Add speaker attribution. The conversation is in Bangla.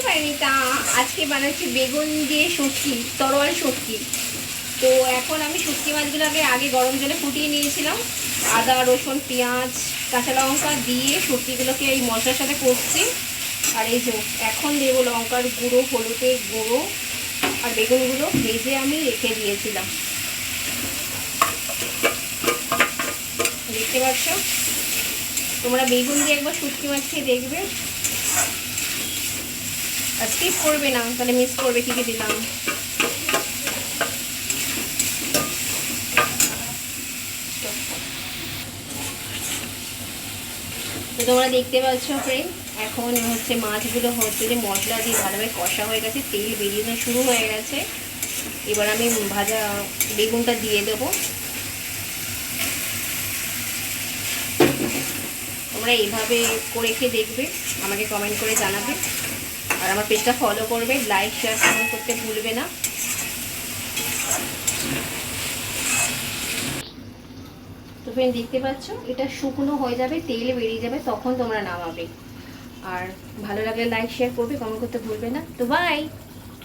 Speaker 1: পারিনি। তা আজকে বানাচ্ছি বেগুন দিয়ে শুটকি, তরোয়াল শুটকি। তো এখন আমি শুটকি মাছগুলোকে আগে গরম জলে ফুটিয়ে নিয়েছিলাম, আদা রসুন পেঁয়াজ কাঁচা লঙ্কা দিয়ে শুটকিগুলোকে এই মশলার সাথে করছি। আর এই যে এখন দেবো লঙ্কার গুঁড়ো, হলুদের গুঁড়ো, আর বেগুনগুলো ভেজে আমি রেখে দিয়েছিলাম, দেখতে পাচ্ছ। তোমরা বেগুন দিয়ে একবার শুটকি মাছ খেয়ে দেখবে, আর স্কিপ করবে না, তাহলে মিস করবে কী কী দিলাম। তো তোমরা দেখতে পাচ্ছ ফ্রেন্ড, এখন হচ্ছে মাছগুলো হচ্ছে যে মশলা দিয়ে ভালোভাবে কষা হয়ে গেছে, তেল বেরিয়ে শুরু হয়ে গেছে। এবার আমি ভাজা বেগুনটা দিয়ে দেবো। তোমরা এইভাবে করে খেয়ে দেখবে, আমাকে কমেন্ট করে জানাবে, আর আমার পেজটা ফলো করবে, লাইক শেয়ার কমেন্ট করতে ভুলবে না। তো ফ্রেন্ড দেখতে পাচ্ছ, এটা শুকনো হয়ে যাবে, তেল বেরিয়ে যাবে, তখন তোমরা নামাবে। আর ভালো লাগলে লাইক শেয়ার করবে, কমেন্ট করতে ভুলবে না। তো বাই।